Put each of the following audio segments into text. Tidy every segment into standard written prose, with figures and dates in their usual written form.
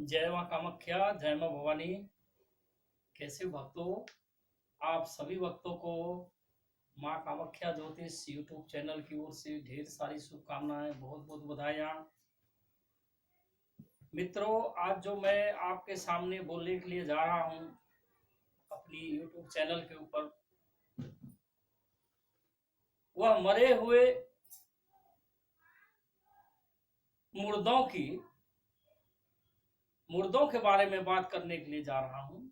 जय माँ कामाख्या, जय माँ भवानी। कैसे भक्तों, आप सभी भक्तों को माँ कामाख्या ज्योतिष यूट्यूब चैनल की ओर से ढेर सारी शुभकामनाएं, बहुत बहुत बधाइयाँ। मित्रों, आज जो मैं आपके सामने बोलने के लिए जा रहा हूँ अपनी यूट्यूब चैनल के ऊपर, वह मरे हुए मुर्दों के बारे में बात करने के लिए जा रहा हूँ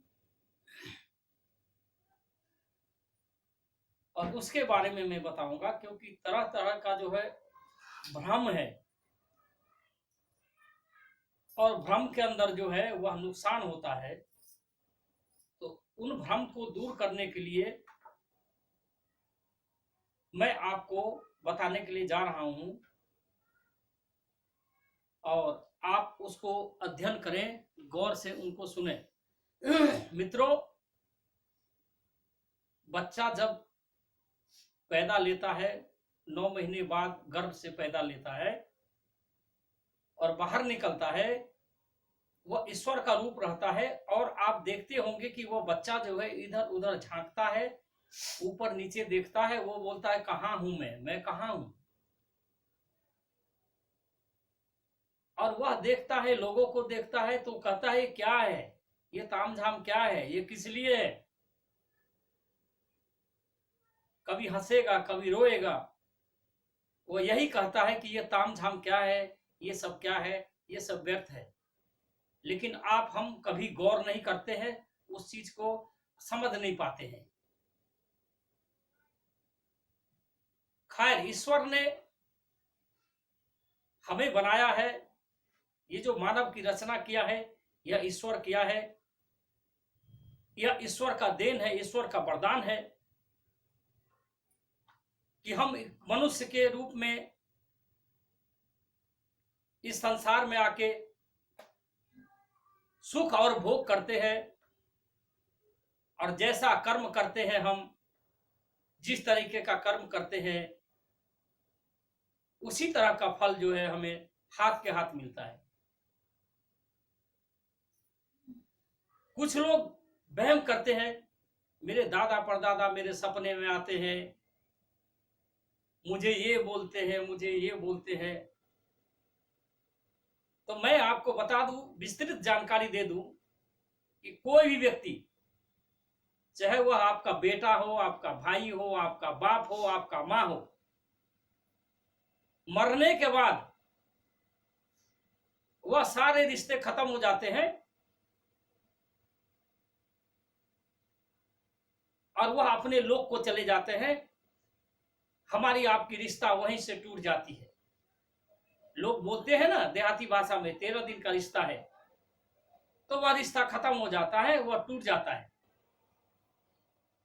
और उसके बारे में मैं बताऊंगा, क्योंकि तरह तरह का जो है भ्रम है और भ्रम के अंदर जो है वह नुकसान होता है। तो उन भ्रम को दूर करने के लिए मैं आपको बताने के लिए जा रहा हूं और आप उसको अध्ययन करें, गौर से उनको सुने। मित्रों, बच्चा जब पैदा लेता है, 9 महीने बाद गर्भ से पैदा लेता है और बाहर निकलता है, वह ईश्वर का रूप रहता है। और आप देखते होंगे कि वो बच्चा जो है इधर उधर झांकता है, ऊपर नीचे देखता है, वो बोलता है कहाँ हूं मैं कहाँ हूं। और वह देखता है, लोगों को देखता है तो कहता है क्या है ये तामझाम, क्या है ये, किस लिए है। कभी हंसेगा, कभी रोएगा। वो यही कहता है कि ये तामझाम क्या है, ये सब क्या है, ये सब व्यर्थ है। लेकिन हम कभी गौर नहीं करते हैं, उस चीज को समझ नहीं पाते हैं। खैर, ईश्वर ने हमें बनाया है, ये जो मानव की रचना किया है यह ईश्वर किया है, यह ईश्वर का देन है, ईश्वर का वरदान है कि हम मनुष्य के रूप में इस संसार में आके सुख और भोग करते हैं। और जैसा कर्म करते हैं, हम जिस तरीके का कर्म करते हैं, उसी तरह का फल जो है हमें हाथ के हाथ मिलता है। कुछ लोग वहम करते हैं, मेरे दादा परदादा मेरे सपने में आते हैं, मुझे ये बोलते हैं, मुझे ये बोलते हैं। तो मैं आपको बता दूं, विस्तृत जानकारी दे दूं कि कोई भी व्यक्ति, चाहे वह आपका बेटा हो, आपका भाई हो, आपका बाप हो, आपका माँ हो, मरने के बाद वह सारे रिश्ते खत्म हो जाते हैं और वह अपने लोक को चले जाते हैं। हमारी आपकी रिश्ता वहीं से टूट जाती है। लोग बोलते हैं ना देहाती भाषा में, 13 दिन का रिश्ता है। तो वह रिश्ता खत्म हो जाता है, वह टूट जाता है।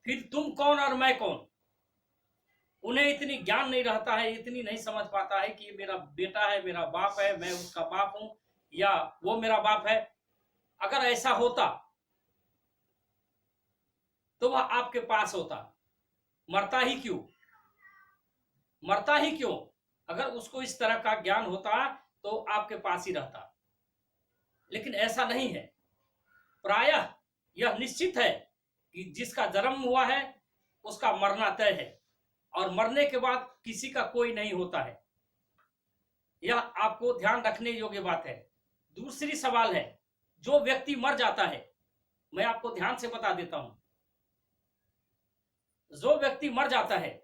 फिर तुम कौन और मैं कौन, उन्हें इतनी ज्ञान नहीं रहता है, इतनी नहीं समझ पाता है कि मेरा बेटा है, मेरा बाप है, मैं उसका बाप हूं, या वो मेरा बाप है। अगर ऐसा होता तो वह आपके पास होता। मरता ही क्यों, मरता ही क्यों? अगर उसको इस तरह का ज्ञान होता तो आपके पास ही रहता। लेकिन ऐसा नहीं है। प्रायः यह निश्चित है कि जिसका जन्म हुआ है उसका मरना तय है, और मरने के बाद किसी का कोई नहीं होता है। यह आपको ध्यान रखने योग्य बात है। दूसरी सवाल है, जो व्यक्ति मर जाता है, मैं आपको ध्यान से बता देता हूं, जो व्यक्ति मर जाता है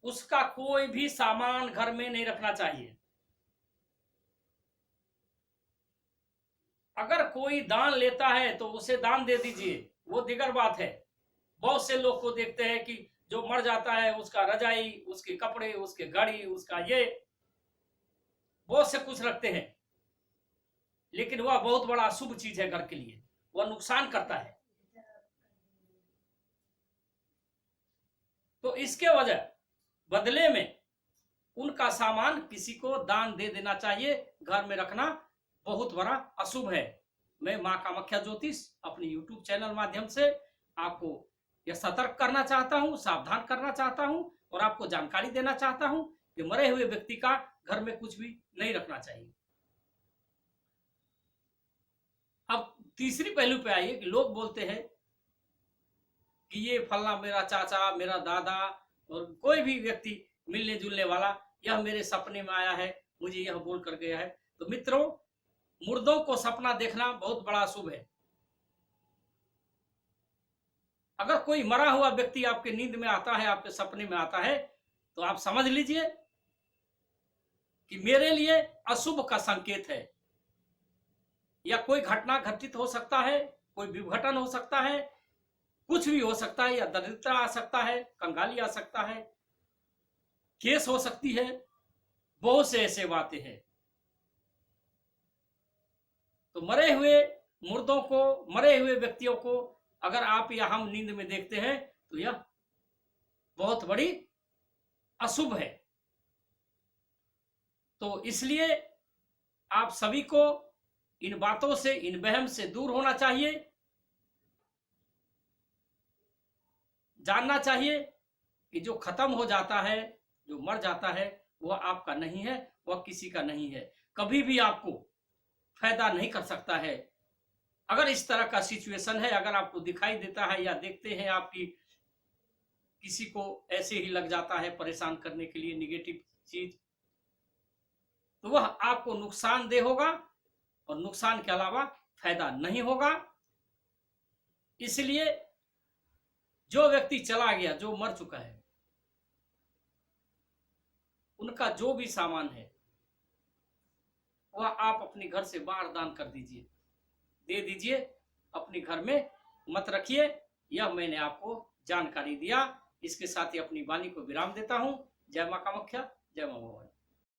उसका कोई भी सामान घर में नहीं रखना चाहिए। अगर कोई दान लेता है तो उसे दान दे दीजिए, वो दिगर बात है। बहुत से लोग को देखते हैं कि जो मर जाता है उसका रजाई, उसके कपड़े, उसके घड़ी, उसका ये बहुत से कुछ रखते हैं, लेकिन वह बहुत बड़ा अशुभ चीज है घर के लिए, वह नुकसान करता है। तो इसके वजह बदले में उनका सामान किसी को दान दे देना चाहिए। घर में रखना बहुत बड़ा अशुभ है। मैं मां कामाख्या ज्योतिष अपनी यूट्यूब चैनल माध्यम से आपको यह सतर्क करना चाहता हूं, सावधान करना चाहता हूं और आपको जानकारी देना चाहता हूं कि मरे हुए व्यक्ति का घर में कुछ भी नहीं रखना चाहिए। तीसरी पहलू पे आइए कि लोग बोलते हैं कि ये फलना मेरा चाचा, मेरा दादा और कोई भी व्यक्ति मिलने जुलने वाला, यह मेरे सपने में आया है, मुझे यह बोल कर गया है। तो मित्रों, मुर्दों को सपना देखना बहुत बड़ा अशुभ है। अगर कोई मरा हुआ व्यक्ति आपके नींद में आता है, आपके सपने में आता है, तो आप समझ लीजिए कि मेरे लिए अशुभ का संकेत है। या कोई घटना घटित हो सकता है, कोई विघटन हो सकता है, कुछ भी हो सकता है, या दरिद्रता आ सकता है, कंगाली आ सकता है, केस हो सकती है, बहुत से ऐसे बातें हैं। तो मरे हुए मुर्दों को, मरे हुए व्यक्तियों को अगर आप या हम नींद में देखते हैं तो यह बहुत बड़ी अशुभ है। तो इसलिए आप सभी को इन बातों से, इन वहम से दूर होना चाहिए। जानना चाहिए कि जो खत्म हो जाता है, जो मर जाता है, वह आपका नहीं है, वह किसी का नहीं है, कभी भी आपको फायदा नहीं कर सकता है। अगर इस तरह का सिचुएशन है, अगर आपको दिखाई देता है या देखते हैं आपकी किसी को ऐसे ही लग जाता है परेशान करने के लिए निगेटिव चीज, तो वह आपको नुकसानदेह होगा और नुकसान के अलावा फायदा नहीं होगा। इसलिए जो व्यक्ति चला गया, जो मर चुका है, उनका जो भी सामान है वह आप अपने घर से बाहर दान कर दीजिए, दे दीजिए, अपने घर में मत रखिए। यह मैंने आपको जानकारी दिया। इसके साथ ही अपनी वाणी को विराम देता हूं। जय मां कामाख्या, जय मां भवानी।